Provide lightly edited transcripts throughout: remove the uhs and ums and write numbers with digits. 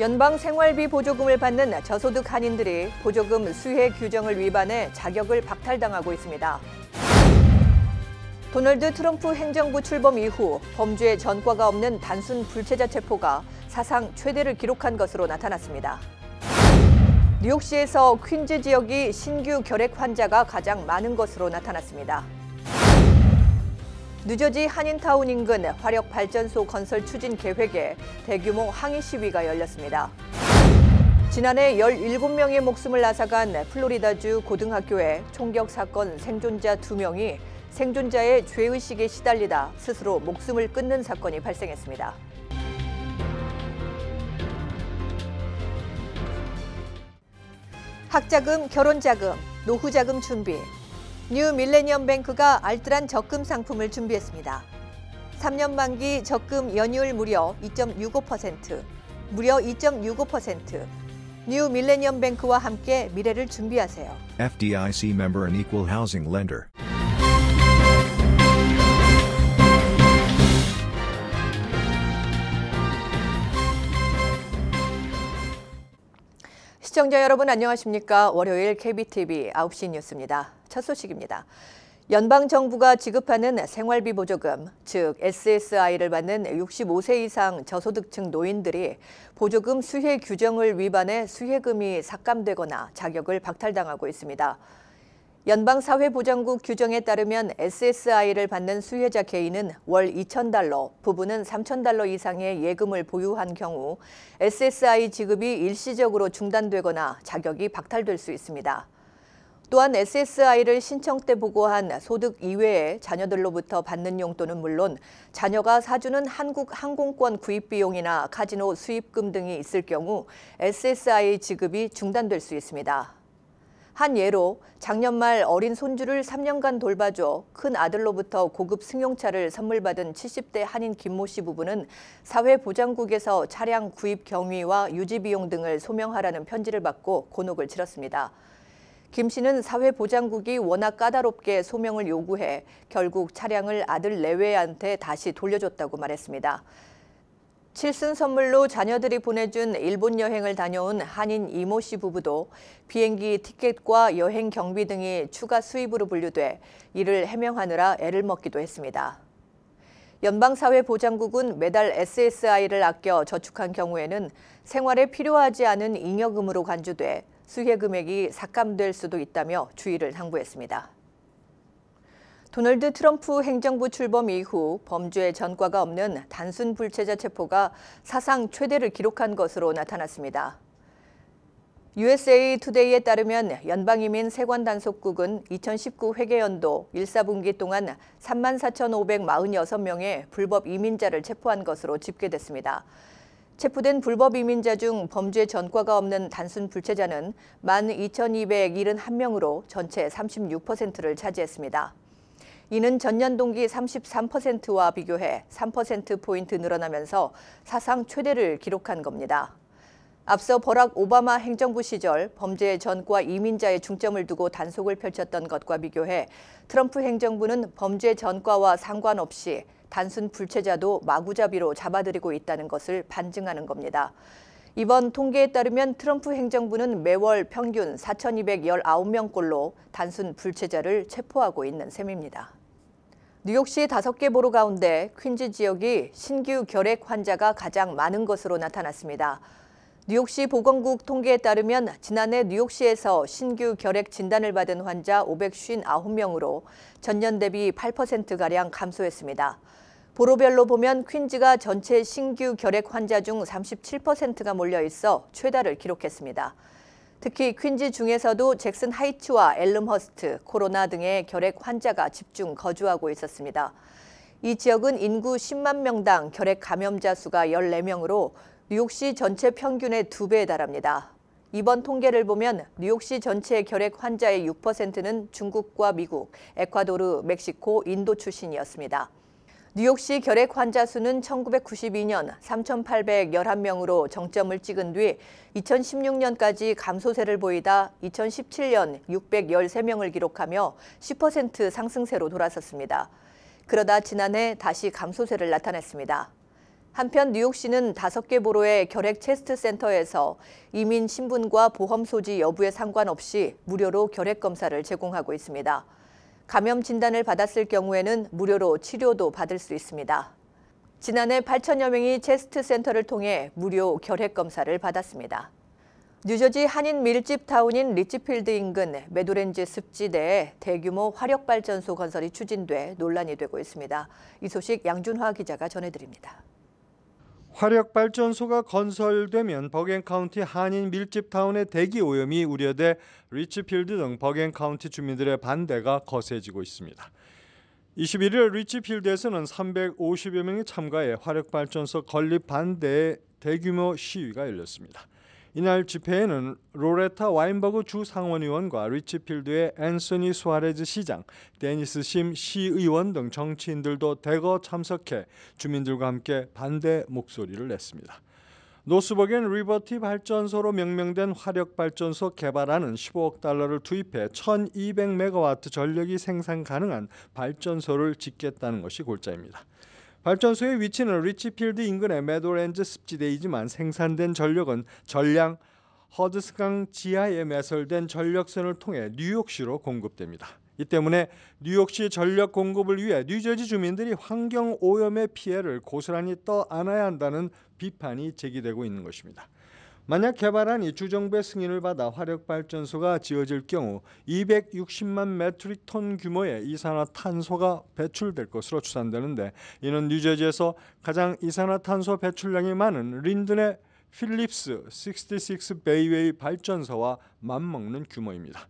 연방 생활비 보조금을 받는 저소득 한인들이 보조금 수혜 규정을 위반해 자격을 박탈당하고 있습니다. 도널드 트럼프 행정부 출범 이후 범죄 전과가 없는 단순 불체자 체포가 사상 최대를 기록한 것으로 나타났습니다. 뉴욕시에서 퀸즈 지역이 신규 결핵 환자가 가장 많은 것으로 나타났습니다. 뉴저지 한인타운 인근 화력발전소 건설 추진 계획에 대규모 항의 시위가 열렸습니다. 지난해 17명의 목숨을 앗아간 플로리다주 고등학교의 총격 사건 생존자 2명이 생존자의 죄의식에 시달리다 스스로 목숨을 끊는 사건이 발생했습니다. 학자금, 결혼자금, 노후자금 준비. 뉴 밀레니엄 뱅크가 알뜰한 적금 상품을 준비했습니다. 3년 만기 적금 연이율 무려 2.65%, 무려 2.65%. 뉴 밀레니엄 뱅크와 함께 미래를 준비하세요. FDIC member and equal housing lender. 시청자 여러분 안녕하십니까? 월요일 KBTV 9시 뉴스입니다. 첫 소식입니다. 연방정부가 지급하는 생활비 보조금, 즉 SSI를 받는 65세 이상 저소득층 노인들이 보조금 수혜 규정을 위반해 수혜금이 삭감되거나 자격을 박탈당하고 있습니다. 연방사회보장국 규정에 따르면 SSI를 받는 수혜자 개인은 월 $2,000, 부부는 $3,000 이상의 예금을 보유한 경우 SSI 지급이 일시적으로 중단되거나 자격이 박탈될 수 있습니다. 또한 SSI를 신청 때 보고한 소득 이외의 자녀들로부터 받는 용돈은 물론 자녀가 사주는 한국 항공권 구입 비용이나 카지노 수입금 등이 있을 경우 SSI 지급이 중단될 수 있습니다. 한 예로 작년 말 어린 손주를 3년간 돌봐줘 큰 아들로부터 고급 승용차를 선물 받은 70대 한인 김모 씨 부부는 사회보장국에서 차량 구입 경위와 유지 비용 등을 소명하라는 편지를 받고 곤혹을 치렀습니다. 김 씨는 사회보장국이 워낙 까다롭게 소명을 요구해 결국 차량을 아들 내외한테 다시 돌려줬다고 말했습니다. 칠순 선물로 자녀들이 보내준 일본 여행을 다녀온 한인 이모 씨 부부도 비행기 티켓과 여행 경비 등이 추가 수입으로 분류돼 이를 해명하느라 애를 먹기도 했습니다. 연방사회보장국은 매달 SSI를 아껴 저축한 경우에는 생활에 필요하지 않은 잉여금으로 간주돼 수혜 금액이 삭감될 수도 있다며 주의를 당부했습니다. 도널드 트럼프 행정부 출범 이후 범죄 전과가 없는 단순 불체자 체포가 사상 최대를 기록한 것으로 나타났습니다. USA 투데이에 따르면 연방이민 세관단속국은 2019 회계연도 1사분기 동안 34,546명의 불법 이민자를 체포한 것으로 집계됐습니다. 체포된 불법 이민자 중 범죄 전과가 없는 단순 불체자는 12,271명으로 전체 36%를 차지했습니다. 이는 전년 동기 33%와 비교해 3%포인트 늘어나면서 사상 최대를 기록한 겁니다. 앞서 버락 오바마 행정부 시절 범죄 전과 이민자에 중점을 두고 단속을 펼쳤던 것과 비교해 트럼프 행정부는 범죄 전과와 상관없이 단순 불체자도 마구잡이로 잡아들이고 있다는 것을 반증하는 겁니다. 이번 통계에 따르면 트럼프 행정부는 매월 평균 4,219명꼴로 단순 불체자를 체포하고 있는 셈입니다. 뉴욕시 5개 보로 가운데 퀸즈 지역이 신규 결핵 환자가 가장 많은 것으로 나타났습니다. 뉴욕시 보건국 통계에 따르면 지난해 뉴욕시에서 신규 결핵 진단을 받은 환자 559명으로 전년 대비 8%가량 감소했습니다. 보로별로 보면 퀸즈가 전체 신규 결핵 환자 중 37%가 몰려 있어 최다를 기록했습니다. 특히 퀸즈 중에서도 잭슨 하이츠와 엘름허스트, 코로나 등의 결핵 환자가 집중 거주하고 있었습니다. 이 지역은 인구 10만 명당 결핵 감염자 수가 14명으로 뉴욕시 전체 평균의 2배에 달합니다. 이번 통계를 보면 뉴욕시 전체 결핵 환자의 6%는 중국과 미국, 에콰도르, 멕시코, 인도 출신이었습니다. 뉴욕시 결핵 환자 수는 1992년 3,811명으로 정점을 찍은 뒤 2016년까지 감소세를 보이다 2017년 613명을 기록하며 10% 상승세로 돌아섰습니다. 그러다 지난해 다시 감소세를 나타냈습니다. 한편 뉴욕시는 5개 보로의 결핵 체스트 센터에서 이민 신분과 보험 소지 여부에 상관없이 무료로 결핵 검사를 제공하고 있습니다. 감염 진단을 받았을 경우에는 무료로 치료도 받을 수 있습니다. 지난해 8천여 명이 체스트 센터를 통해 무료 결핵 검사를 받았습니다. 뉴저지 한인 밀집 타운인 리치필드 인근 메도렌즈 습지대에 대규모 화력발전소 건설이 추진돼 논란이 되고 있습니다. 이 소식 양준화 기자가 전해드립니다. 화력발전소가 건설되면 버겐카운티 한인 밀집타운의 대기 오염이 우려돼 리치필드 등 버겐카운티 주민들의 반대가 거세지고 있습니다. 21일 리치필드에서는 350여 명이 참가해 화력발전소 건립 반대의 대규모 시위가 열렸습니다. 이날 집회에는 로레타 와인버그 주 상원의원과 리치필드의 앤서니 수아레즈 시장, 데니스 심 시의원 등 정치인들도 대거 참석해 주민들과 함께 반대 목소리를 냈습니다. 노스버겐 리버티 발전소로 명명된 화력발전소 개발안은 15억 달러를 투입해 1200메가와트 전력이 생산 가능한 발전소를 짓겠다는 것이 골자입니다. 발전소의 위치는 리치필드 인근의 메도렌즈 습지대이지만 생산된 전력은 전량 허드스강 지하에 매설된 전력선을 통해 뉴욕시로 공급됩니다. 이 때문에 뉴욕시 전력 공급을 위해 뉴저지 주민들이 환경 오염의 피해를 고스란히 떠안아야 한다는 비판이 제기되고 있는 것입니다. 만약 개발안이 주정부의 승인을 받아 화력발전소가 지어질 경우 260만 메트릭 톤 규모의 이산화탄소가 배출될 것으로 추산되는데, 이는 뉴저지에서 가장 이산화탄소 배출량이 많은 린든의 필립스 66 베이웨이 발전소와 맞먹는 규모입니다.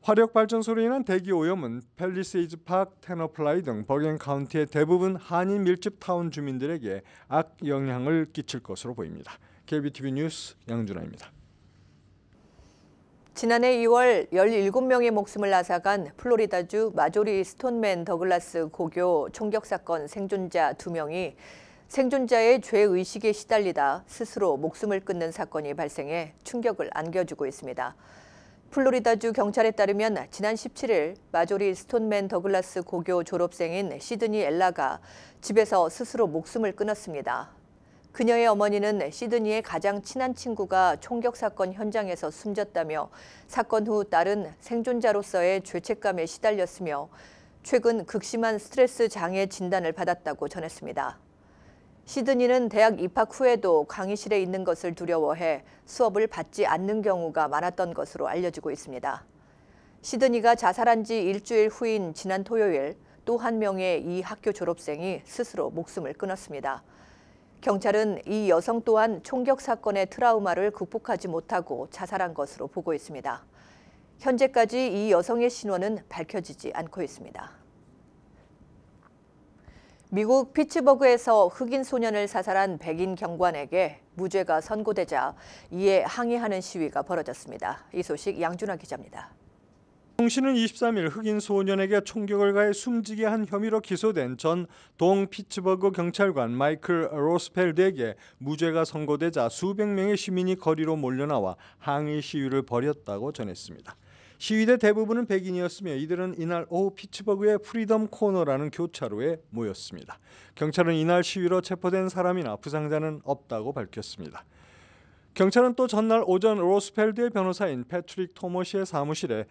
화력발전소로 인한 대기 오염은 팰리세이즈 파크, 테너플라이 등 버겐 카운티의 대부분 한인 밀집 타운 주민들에게 악영향을 끼칠 것으로 보입니다. KBTV 뉴스 양준하입니다. 지난해 2월 17명의 목숨을 앗아간 플로리다주 마조리 스톤맨 더글라스 고교 총격 사건 생존자 2명이 생존자의 죄의식에 시달리다 스스로 목숨을 끊는 사건이 발생해 충격을 안겨주고 있습니다. 플로리다주 경찰에 따르면 지난 17일 마조리 스톤맨 더글라스 고교 졸업생인 시드니 엘라가 집에서 스스로 목숨을 끊었습니다. 그녀의 어머니는 시드니의 가장 친한 친구가 총격 사건 현장에서 숨졌다며 사건 후 딸은 생존자로서의 죄책감에 시달렸으며 최근 극심한 스트레스 장애 진단을 받았다고 전했습니다. 시드니는 대학 입학 후에도 강의실에 있는 것을 두려워해 수업을 받지 않는 경우가 많았던 것으로 알려지고 있습니다. 시드니가 자살한 지 일주일 후인 지난 토요일 또 한 명의 이 학교 졸업생이 스스로 목숨을 끊었습니다. 경찰은 이 여성 또한 총격 사건의 트라우마를 극복하지 못하고 자살한 것으로 보고 있습니다. 현재까지 이 여성의 신원은 밝혀지지 않고 있습니다. 미국 피츠버그에서 흑인 소년을 사살한 백인 경관에게 무죄가 선고되자 이에 항의하는 시위가 벌어졌습니다. 이 소식 양준하 기자입니다. 통신은 23일 흑인 소년에게 총격을 가해 숨지게 한 혐의로 기소된 전 동 피츠버그 경찰관 마이클 로스펠드에게 무죄가 선고되자 수백 명의 시민이 거리로 몰려나와 항의 시위를 벌였다고 전했습니다. 시위대 대부분은 백인이었으며 이들은 이날 오후 피츠버그의 프리덤 코너라는 교차로에 모였습니다. 경찰은 이날 시위로 체포된 사람이나 부상자는 없다고 밝혔습니다. 경찰은 또 전날 오전 로스펠드의 변호사인 패트릭 토머시의 사무실에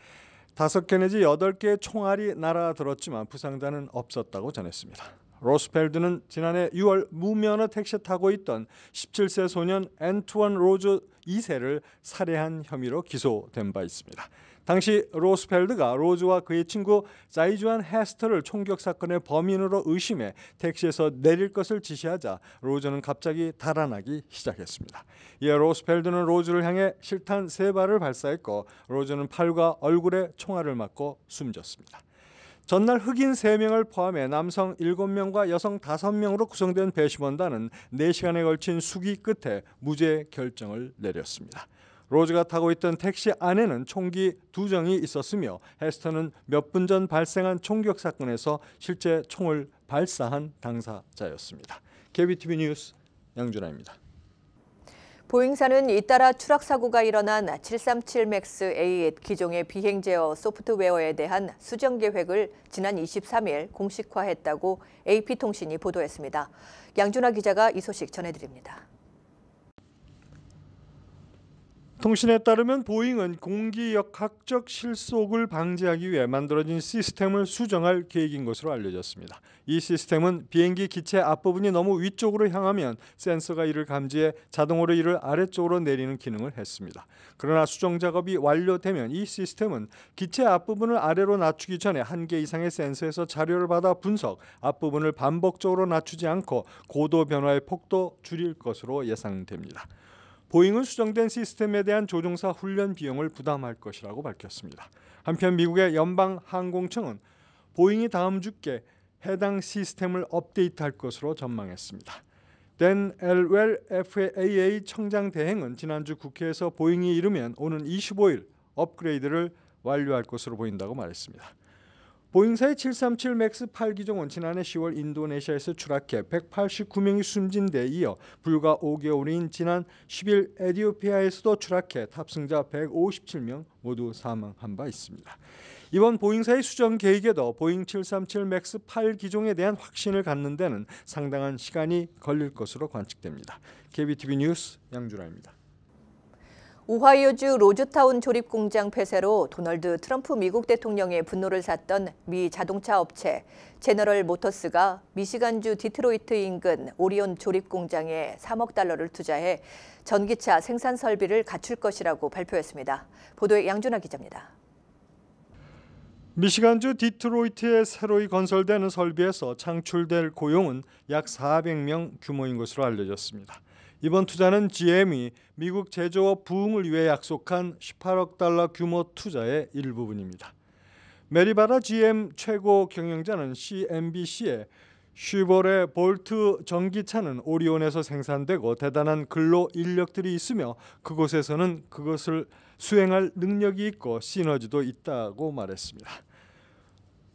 5개 내지 8개의 총알이 날아들었지만 부상자는 없었다고 전했습니다. 로스펠드는 지난해 6월 무면허 택시 타고 있던 17세 소년 앤투원 로즈 2세를 살해한 혐의로 기소된 바 있습니다. 당시 로스펠드가 로즈와 그의 친구 자이주안 헤스터를 총격 사건의 범인으로 의심해 택시에서 내릴 것을 지시하자 로즈는 갑자기 달아나기 시작했습니다. 이에 로스펠드는 로즈를 향해 실탄 3발을 발사했고 로즈는 팔과 얼굴에 총알을 맞고 숨졌습니다. 전날 흑인 3명을 포함해 남성 7명과 여성 5명으로 구성된 배심원단은 4시간에 걸친 숙의 끝에 무죄 결정을 내렸습니다. 로즈가 타고 있던 택시 안에는 총기 2정이 있었으며 헤스터는 몇 분 전 발생한 총격 사건에서 실제 총을 발사한 당사자였습니다. KBTV 뉴스 양준하입니다. 보잉사는 잇따라 추락 사고가 일어난 737 맥스 A 기종의 비행 제어 소프트웨어에 대한 수정 계획을 지난 23일 공식화했다고 AP통신이 보도했습니다. 양준하 기자가 이 소식 전해드립니다. 통신에 따르면 보잉은 공기 역학적 실속을 방지하기 위해 만들어진 시스템을 수정할 계획인 것으로 알려졌습니다. 이 시스템은 비행기 기체 앞부분이 너무 위쪽으로 향하면 센서가 이를 감지해 자동으로 이를 아래쪽으로 내리는 기능을 했습니다. 그러나 수정 작업이 완료되면 이 시스템은 기체 앞부분을 아래로 낮추기 전에 한 개 이상의 센서에서 자료를 받아 분석, 앞부분을 반복적으로 낮추지 않고 고도 변화의 폭도 줄일 것으로 예상됩니다. 보잉은 수정된 시스템에 대한 조종사 훈련 비용을 부담할 것이라고 밝혔습니다. 한편 미국의 연방항공청은 보잉이 다음 주께 해당 시스템을 업데이트할 것으로 전망했습니다. 댄 엘웰 FAA 청장 대행은 지난주 국회에서 보잉이 이르면 오는 25일 업그레이드를 완료할 것으로 보인다고 말했습니다. 보잉사의 737 맥스 8 기종은 지난해 10월 인도네시아에서 추락해 189명이 숨진 데 이어 불과 5개월인 지난 10일 에티오피아에서도 추락해 탑승자 157명 모두 사망한 바 있습니다. 이번 보잉사의 수정 계획에도 보잉 737 맥스 8 기종에 대한 확신을 갖는 데는 상당한 시간이 걸릴 것으로 관측됩니다. KBTV 뉴스 양준하입니다. 오하이오주 로즈타운 조립공장 폐쇄로 도널드 트럼프 미국 대통령의 분노를 샀던 미 자동차 업체 제너럴 모터스가 미시간주 디트로이트 인근 오리온 조립공장에 3억 달러를 투자해 전기차 생산 설비를 갖출 것이라고 발표했습니다. 보도에 양준하 기자입니다. 미시간주 디트로이트에 새로이 건설되는 설비에서 창출될 고용은 약 400명 규모인 것으로 알려졌습니다. 이번 투자는 GM이 미국 제조업 부흥을 위해 약속한 18억 달러 규모 투자의 일부분입니다. 메리바라 GM 최고 경영자는 CNBC에 슈보레 볼트 전기차는 오리온에서 생산되고 대단한 근로 인력들이 있으며 그곳에서는 그것을 수행할 능력이 있고 시너지도 있다고 말했습니다.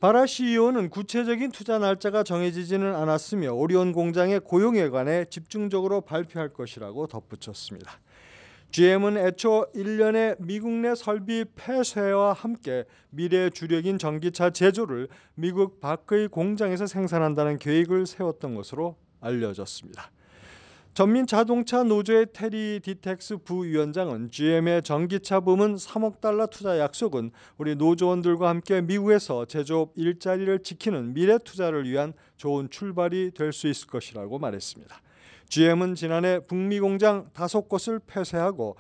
바라 CEO는 구체적인 투자 날짜가 정해지지는 않았으며 오리온 공장의 고용에 관해 집중적으로 발표할 것이라고 덧붙였습니다. GM은 애초 1년의 미국 내 설비 폐쇄와 함께 미래의 주력인 전기차 제조를 미국 밖의 공장에서 생산한다는 계획을 세웠던 것으로 알려졌습니다. 전민 자동차 노조의 테리 디텍스 부위원장은 GM의 전기차 부문 3억 달러 투자 약속은 우리 노조원들과 함께 미국에서 제조업 일자리를 지키는 미래 투자를 위한 좋은 출발이 될 수 있을 것이라고 말했습니다. GM은 지난해 북미 공장 5곳을 폐쇄하고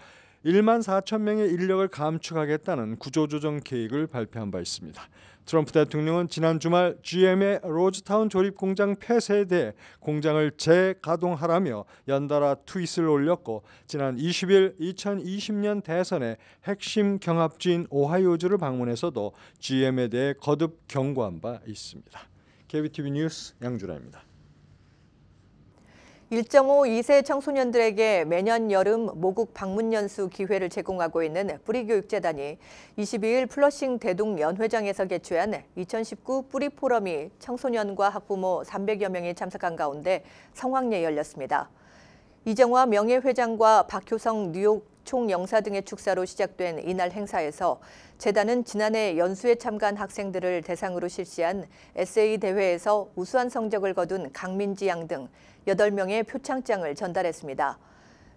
1만 4천 명의 인력을 감축하겠다는 구조조정 계획을 발표한 바 있습니다. 트럼프 대통령은 지난 주말 GM의 로즈타운 조립공장 폐쇄에 대해 공장을 재가동하라며 연달아 트윗을 올렸고 지난 20일 2020년 대선의 핵심 경합지인 오하이오주를 방문해서도 GM에 대해 거듭 경고한 바 있습니다. KBTV 뉴스 양준하입니다. 1.5-2세 청소년들에게 매년 여름 모국 방문 연수 기회를 제공하고 있는 뿌리교육재단이 22일 플러싱 대동연회장에서 개최한 2019 뿌리포럼이 청소년과 학부모 300여 명이 참석한 가운데 성황리에 열렸습니다. 이정화 명예회장과 박효성 뉴욕 총영사 등의 축사로 시작된 이날 행사에서 재단은 지난해 연수에 참가한 학생들을 대상으로 실시한 에세이 대회에서 우수한 성적을 거둔 강민지 양 등 8명의 표창장을 전달했습니다.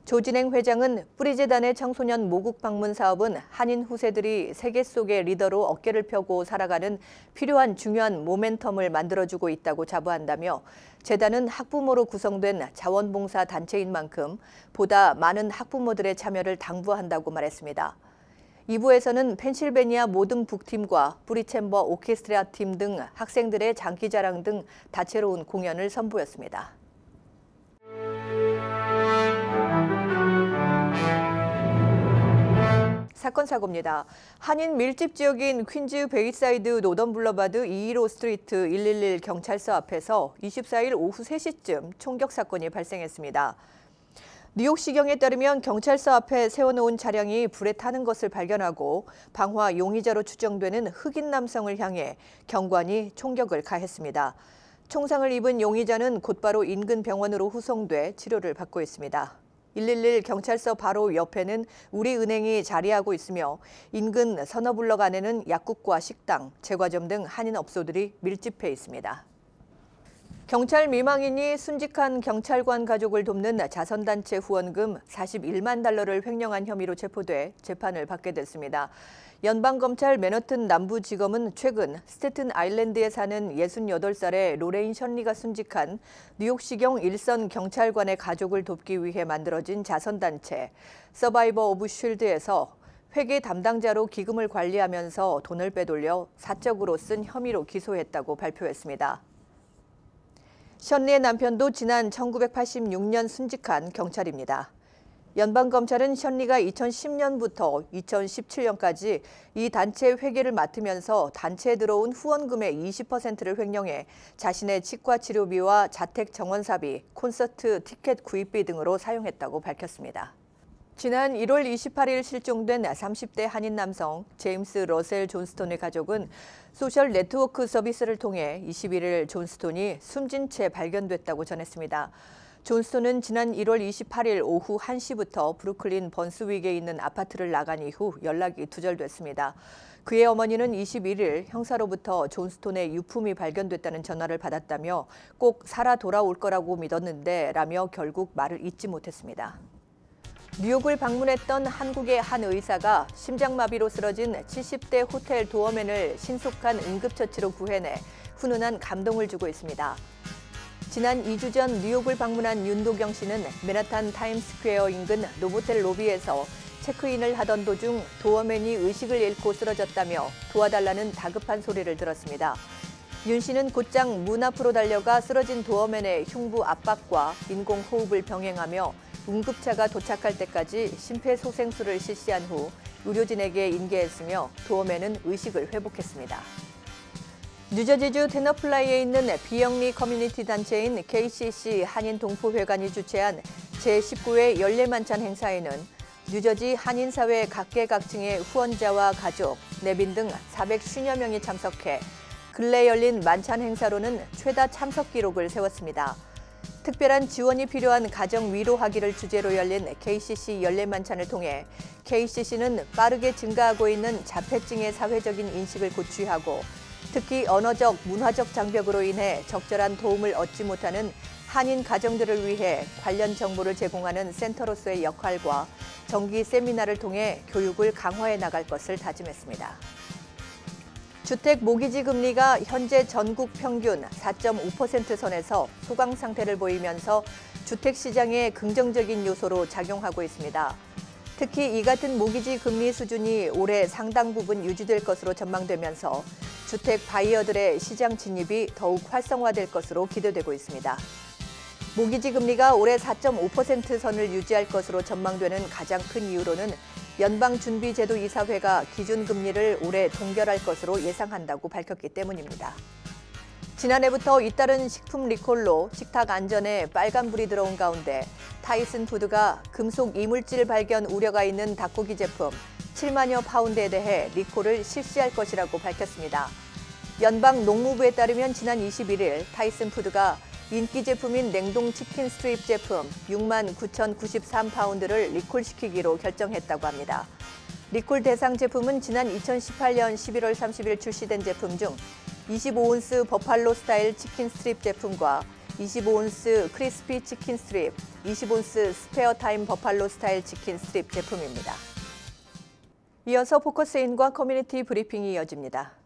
조진행 회장은 뿌리재단의 청소년 모국 방문 사업은 한인 후세들이 세계 속의 리더로 어깨를 펴고 살아가는 필요한 중요한 모멘텀을 만들어주고 있다고 자부한다며 재단은 학부모로 구성된 자원봉사 단체인 만큼 보다 많은 학부모들의 참여를 당부한다고 말했습니다. 2부에서는 펜실베니아 모든 북팀과 뿌리챔버 오케스트라 팀 등 학생들의 장기자랑 등 다채로운 공연을 선보였습니다. 사건 사고입니다. 한인 밀집 지역인 퀸즈 베이사이드 노던 블러바드 215 스트리트 111 경찰서 앞에서 24일 오후 3시쯤 총격 사건이 발생했습니다. 뉴욕시경에 따르면 경찰서 앞에 세워놓은 차량이 불에 타는 것을 발견하고 방화 용의자로 추정되는 흑인 남성을 향해 경관이 총격을 가했습니다. 총상을 입은 용의자는 곧바로 인근 병원으로 후송돼 치료를 받고 있습니다. 111 경찰서 바로 옆에는 우리은행이 자리하고 있으며 인근 서너블럭 안에는 약국과 식당, 제과점 등 한인업소들이 밀집해 있습니다. 경찰 미망인이 순직한 경찰관 가족을 돕는 자선단체 후원금 41만 달러를 횡령한 혐의로 체포돼 재판을 받게 됐습니다. 연방검찰 맨허튼 남부지검은 최근 스태튼 아일랜드에 사는 68살의 로레인 션리가 순직한 뉴욕시경 일선 경찰관의 가족을 돕기 위해 만들어진 자선단체 서바이버 오브 쉴드에서 회계 담당자로 기금을 관리하면서 돈을 빼돌려 사적으로 쓴 혐의로 기소했다고 발표했습니다. 션리의 남편도 지난 1986년 순직한 경찰입니다. 연방검찰은 션리가 2010년부터 2017년까지 이 단체 회계를 맡으면서 단체에 들어온 후원금의 20%를 횡령해 자신의 치과 치료비와 자택 정원사비, 콘서트 티켓 구입비 등으로 사용했다고 밝혔습니다. 지난 1월 28일 실종된 30대 한인 남성 제임스 러셀 존스톤의 가족은 소셜 네트워크 서비스를 통해 21일 존스톤이 숨진 채 발견됐다고 전했습니다. 존스톤은 지난 1월 28일 오후 1시부터 브루클린 번스윅에 있는 아파트를 나간 이후 연락이 두절됐습니다. 그의 어머니는 21일 형사로부터 존스톤의 유품이 발견됐다는 전화를 받았다며 꼭 살아 돌아올 거라고 믿었는데 라며 결국 말을 잇지 못했습니다. 뉴욕을 방문했던 한국의 한 의사가 심장마비로 쓰러진 70대 호텔 도어맨을 신속한 응급처치로 구해내 훈훈한 감동을 주고 있습니다. 지난 2주 전 뉴욕을 방문한 윤도경 씨는 맨하탄 타임스퀘어 인근 노보텔 로비에서 체크인을 하던 도중 도어맨이 의식을 잃고 쓰러졌다며 도와달라는 다급한 소리를 들었습니다. 윤 씨는 곧장 문 앞으로 달려가 쓰러진 도어맨의 흉부 압박과 인공호흡을 병행하며 응급차가 도착할 때까지 심폐소생술을 실시한 후 의료진에게 인계했으며 도어맨은 의식을 회복했습니다. 뉴저지주 테너플라이에 있는 비영리 커뮤니티 단체인 KCC 한인동포회관이 주최한 제19회 연례만찬 행사에는 뉴저지 한인사회 각계각층의 후원자와 가족, 내빈 등 450여 명이 참석해 근래 열린 만찬 행사로는 최다 참석 기록을 세웠습니다. 특별한 지원이 필요한 가정 위로하기를 주제로 열린 KCC 연례만찬을 통해 KCC는 빠르게 증가하고 있는 자폐증의 사회적인 인식을 고취하고 특히 언어적, 문화적 장벽으로 인해 적절한 도움을 얻지 못하는 한인 가정들을 위해 관련 정보를 제공하는 센터로서의 역할과 정기 세미나를 통해 교육을 강화해 나갈 것을 다짐했습니다. 주택 모기지 금리가 현재 전국 평균 4.5% 선에서 소강 상태를 보이면서 주택 시장에 긍정적인 요소로 작용하고 있습니다. 특히 이 같은 모기지 금리 수준이 올해 상당 부분 유지될 것으로 전망되면서 주택 바이어들의 시장 진입이 더욱 활성화될 것으로 기대되고 있습니다. 모기지 금리가 올해 4.5% 선을 유지할 것으로 전망되는 가장 큰 이유로는 연방준비제도 이사회가 기준금리를 올해 동결할 것으로 예상한다고 밝혔기 때문입니다. 지난해부터 잇따른 식품 리콜로 식탁 안전에 빨간불이 들어온 가운데 타이슨 푸드가 금속 이물질 발견 우려가 있는 닭고기 제품 7만여 파운드에 대해 리콜을 실시할 것이라고 밝혔습니다. 연방 농무부에 따르면 지난 21일 타이슨 푸드가 인기 제품인 냉동 치킨 스트립 제품 6만 9,093파운드를 리콜시키기로 결정했다고 합니다. 리콜 대상 제품은 지난 2018년 11월 30일 출시된 제품 중 25온스 버팔로 스타일 치킨 스트립 제품과 25온스 크리스피 치킨 스트립, 20온스 스페어 타임 버팔로 스타일 치킨 스트립 제품입니다. 이어서 포커스인과 커뮤니티 브리핑이 이어집니다.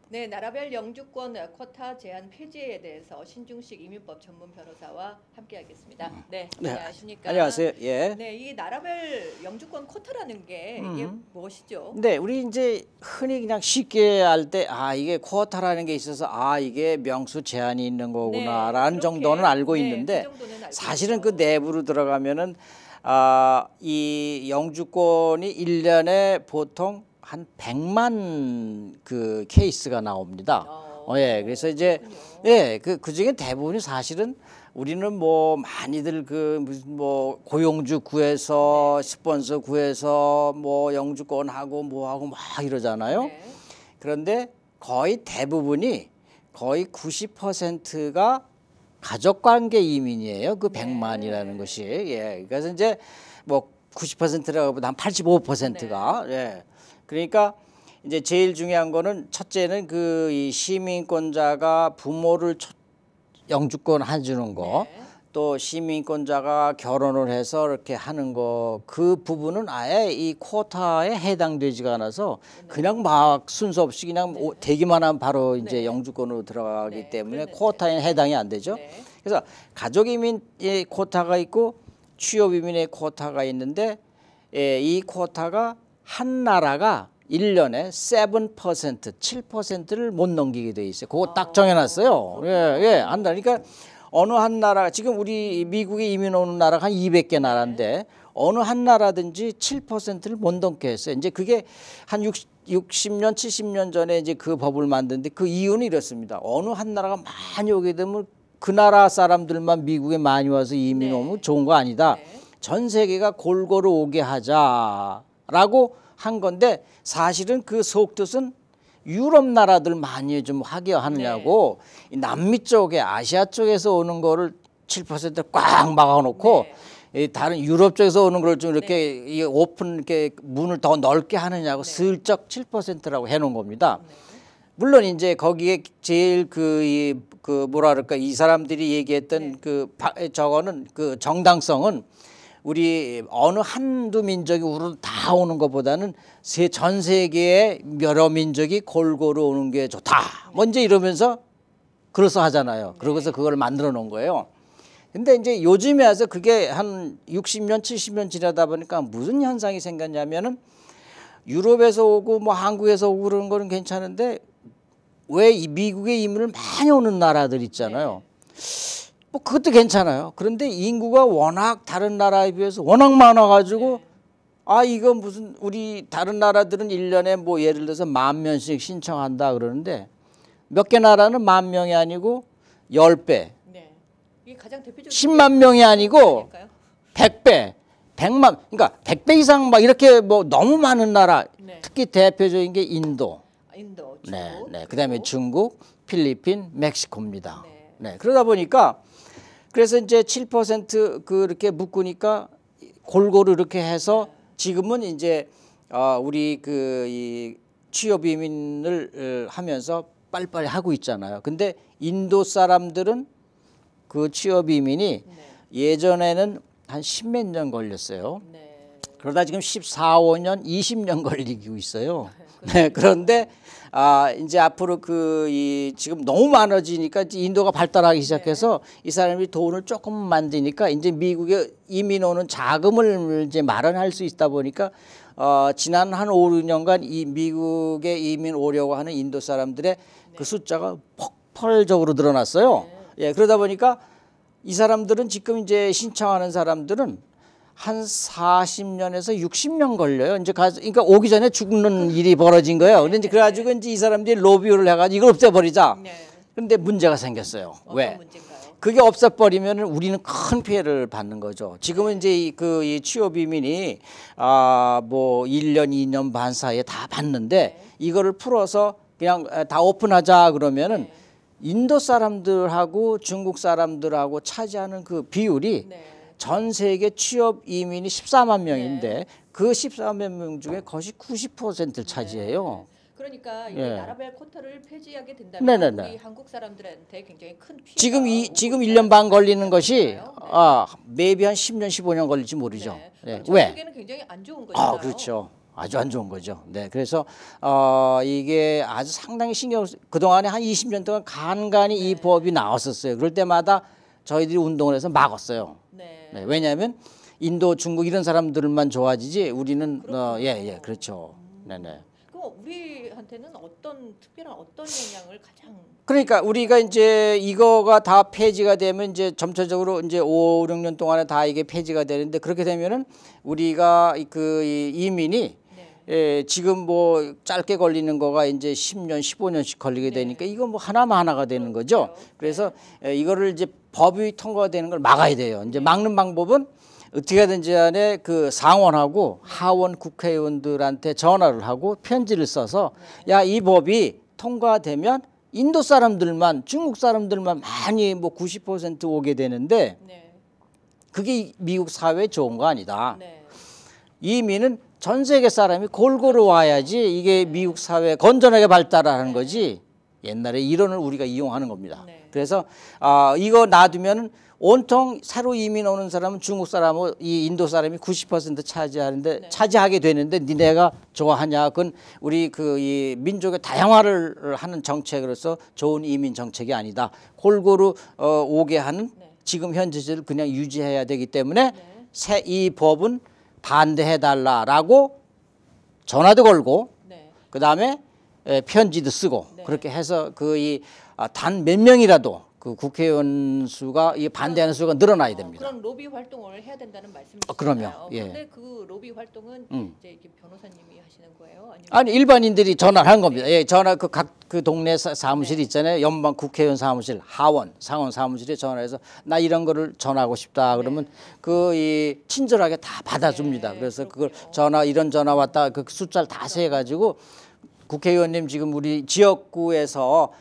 네, 나라별 영주권 쿼타 제한 폐지에 대해서 신중식 이민법 전문 변호사와 함께하겠습니다. 네, 안녕하십니까? 안녕하세요. 예. 네, 이 나라별 영주권 쿼타라는 게 이게 무엇이죠? 네, 우리 이제 흔히 그냥 쉽게 할 때 이게 쿼타라는 게 있어서 이게 명수 제한이 있는 거구나라는 정도는 알고 있는데 그 정도는 알고 사실은 있죠. 그 내부로 들어가면은 이 영주권이 1년에 보통 한 100만 그 케이스가 나옵니다. 예, 그래서 이제 그 중에 대부분이 사실은 우리는 뭐 많이들 그 무슨 뭐 고용주 구해서 스폰서 구해서 뭐 영주권 하고 뭐 하고 막 이러잖아요. 네. 그런데 거의 대부분이 거의 90%가 가족관계 이민이에요. 그 100만이라는 것이. 예. 그래서 이제 뭐 90%라고 보다 한 85%가. 예. 그러니까 이제 제일 중요한 거는 첫째는 그 이 시민권자가 부모를 영주권 해주는 거. 또 시민권자가 결혼을 해서 이렇게 하는 거 그 부분은 아예 이 쿼타에 해당되지가 않아서 그냥 막 순서 없이 그냥 되기만 하면 바로 이제 영주권으로 들어가기 때문에 쿼타에 해당이 안 되죠. 그래서 가족 이민의 쿼타가 있고 취업 이민의 쿼타가 있는데 이 쿼타가 한 나라가 1년에 7%, 7%를 못 넘기게 돼 있어요. 그거 딱 정해놨어요. 예, 한다. 그러니까 어느 한 나라 지금 우리 미국에 이민 오는 나라가 한 200개 나라인데 어느 한 나라든지 7%를 못 넘게 했어요. 이제 그게 한 60년, 70년 전에 이제 그 법을 만드는데 그 이유는 이렇습니다. 어느 한 나라가 많이 오게 되면 그 나라 사람들만 미국에 많이 와서 이민 오면 좋은 거 아니다. 전 세계가 골고루 오게 하자라고 한 건데 사실은 그 속뜻은 유럽 나라들 많이 좀 하게 하느냐고 남미 쪽에 아시아 쪽에서 오는 거를 7%를 꽉 막아놓고 다른 유럽 쪽에서 오는 걸 좀 이렇게 오픈 이렇게 문을 더 넓게 하느냐고 슬쩍 7%라고 해놓은 겁니다. 물론 이제 거기에 제일 그 뭐라 그럴까 이 사람들이 얘기했던 저거는 그 정당성은 우리 어느 한두 민족이 우리로 다 오는 것보다는 전 세계의 여러 민족이 골고루 오는 게 좋다. 먼저 이러면서 그래서 하잖아요. 그러고서 그걸 만들어 놓은 거예요. 근데 이제 요즘에 와서 그게 한 60년, 70년 지나다 보니까 무슨 현상이 생겼냐면은 유럽에서 오고 뭐 한국에서 오고 그러는 거는 괜찮은데 왜 이 미국에 이민을 많이 오는 나라들 있잖아요. 뭐 그것도 괜찮아요. 그런데 인구가 워낙 다른 나라에 비해서 워낙 많아가지고 아 이거 무슨 우리 다른 나라들은 1년에 뭐 예를 들어서 10,000명씩 신청한다 그러는데 몇 개 나라는 10,000명이 아니고 10배. 이게 가장 대표적인 10만 명이 아니고 100배, 100만, 그러니까 100배 이상 막 이렇게 뭐 너무 많은 나라, 특히 대표적인 게 인도, 인도, 중국, 그다음에 중국, 필리핀, 멕시코입니다. 그러다 보니까 그래서 이제 7% 그렇게 묶으니까 골고루 이렇게 해서 지금은 이제 우리 이 취업 이민을 하면서 빨리빨리 하고 있잖아요. 근데 인도 사람들은 그 취업 이민이 예전에는 한 10몇 년 걸렸어요. 그러다 지금 14, 5년, 20년 걸리고 있어요. 그런데 이제 앞으로 지금 너무 많아지니까 이제 인도가 발달하기 시작해서 이 사람이 돈을 조금 만드니까 이제 미국에 이민 오는 자금을 이제 마련할 수 있다 보니까 지난 한 5, 6년간 이 미국에 이민 오려고 하는 인도 사람들의 그 숫자가 폭발적으로 늘어났어요. 예, 그러다 보니까 이 사람들은 지금 이제 신청하는 사람들은 한 40년에서 60년 걸려요. 이제 그러니까 오기 전에 죽는 일이 벌어진 거예요. 그런데 그래가지고 이제 이 사람들이 로비를 해가지고 이걸 없애버리자. 그런데 문제가 생겼어요. 왜? 문제인가요? 그게 없애버리면 우리는 큰 피해를 받는 거죠. 지금은 이제 이 취업 이민이 뭐 1년, 2년 반 사이에 다 받는데 이거를 풀어서 그냥 다 오픈하자 그러면은 인도 사람들하고 중국 사람들하고 차지하는 그 비율이 전 세계 취업 이민이 14만 명인데 그 14만 명 중에 거의 90%를 차지해요. 그러니까 이게 나라별 쿼터를 폐지하게 된다면 우리 한국 사람들한테 굉장히 큰 피해가 지금 1년 반 걸리는 것이 maybe 한 10년, 15년 걸릴지 모르죠. 전 왜? 세계는 굉장히 안 좋은 거잖아요. 그렇죠. 아주 안 좋은 거죠. 그래서 이게 아주 상당히 그동안에 한 20년 동안 간간히 이 법이 나왔었어요. 그럴 때마다 저희들이 운동을 해서 막았어요. 왜냐하면 인도, 중국 이런 사람들만 좋아지지 우리는 그렇죠. 그럼 우리한테는 특별한 어떤 영향을 가장 그러니까 우리가 이제 이거가 다 폐지가 되면 이제 점차적으로 이제 5, 6년 동안에 다 이게 폐지가 되는데 그렇게 되면은 우리가 이 이민이 지금 뭐 짧게 걸리는 거가 이제 10년, 15년씩 걸리게 되니까 이거 뭐 하나가 되는 거죠. 그래서 이거를 이제 법이 통과되는 걸 막아야 돼요. 이제 막는 방법은 어떻게 하든지 간에 그 상원하고 하원 국회의원들한테 전화를 하고 편지를 써서 야, 이 법이 통과되면 인도 사람들만, 중국 사람들만 많이 뭐 90% 오게 되는데 네. 그게 미국 사회에 좋은 거 아니다. 네. 이민은 전 세계 사람이 골고루 와야지 이게 미국 사회 건전하게 발달하는 거지. 옛날에 이론을 우리가 이용하는 겁니다. 네. 그래서 이거 놔두면 온통 새로 이민 오는 사람은 중국 사람하고 이 인도 사람이 90% 차지하는데 네. 차지하게 되는데 니네가 좋아하냐? 그건 우리 그 이 민족의 다양화를 하는 정책으로서 좋은 이민 정책이 아니다. 골고루 오게 하는 네. 지금 현재를 그냥 유지해야 되기 때문에 네. 이 법은 반대해달라라고 전화도 걸고 네. 그다음에 편지도 쓰고 네. 그렇게 해서 그 이 단 몇 명이라도 그 국회의원 수가 이 반대하는 수가 늘어나야 됩니다. 그런 로비 활동을 해야 된다는 말씀이시죠? 그럼요. 예. 그런데 그 로비 활동은 이제 이렇게 변호사님이 하시는 거예요? 아니면 아니 일반인들이 전화를 한 겁니다. 예, 전화 그 각 그 동네 사무실 있잖아요. 연방 국회의원 사무실, 하원, 상원 사무실에 전화해서 나 이런 거를 전하고 싶다 그러면 그 이 친절하게 다 받아줍니다. 네, 그래서 그렇군요. 그걸 전화 이런 전화 왔다 그 숫자를 다 세가지고 국회의원님 지금 우리 지역구에서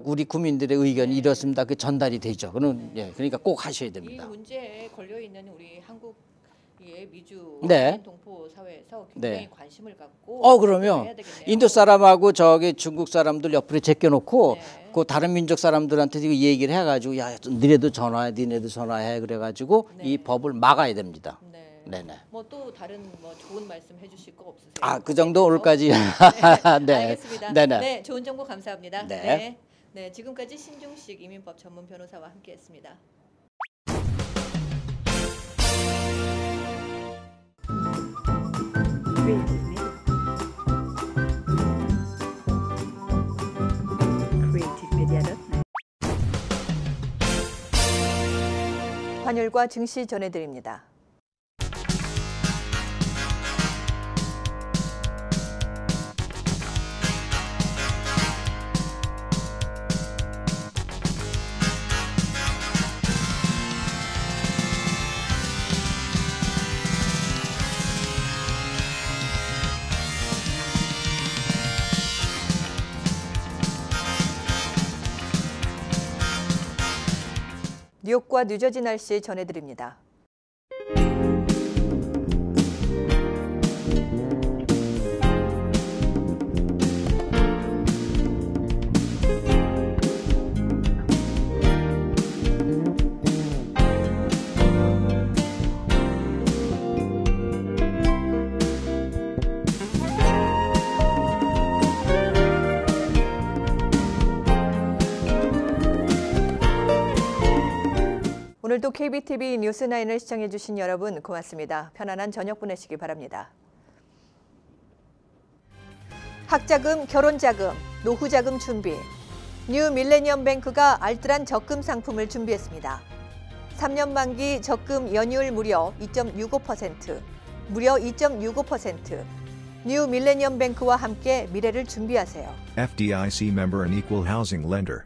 우리 국민들의 의견이 이렇습니다. 그 전달이 되죠. 그는 예, 그러니까 꼭 하셔야 이 됩니다. 문제에 걸려 있는 우리 한국의 미주 네. 동포 사회에서 굉장히 네. 관심을 갖고 그러면 해야 되겠네요. 인도 사람하고 저기 중국 사람들 옆으로 제껴놓고 네. 그 다른 민족 사람들한테 이거 얘기를 해가지고 야 니네도 전화해, 니네도 전화해 그래가지고 네. 이 법을 막아야 됩니다. 네. 네네. 뭐 또 다른 뭐 좋은 말씀 해주실 거 없으세요? 그 정도 오늘까지. 네. 알겠습니다. 네네. 네, 좋은 정보 감사합니다. 네. 네. 네, 지금까지 신중식 이민법 전문 변호사와 함께했습니다. 환율과 증시 전해드립니다. 뉴욕과 뉴저지 날씨 전해드립니다. 오늘도 KBTV 뉴스9을 시청해주신 여러분 고맙습니다. 편안한 저녁 보내시기 바랍니다. 학자금, 결혼자금, 노후자금 준비. 뉴 밀레니엄 뱅크가 알뜰한 적금 상품을 준비했습니다. 3년 만기 적금 연이율 무려 2.65%, 무려 2.65%. 뉴 밀레니엄 뱅크와 함께 미래를 준비하세요. FDIC member and equal housing lender.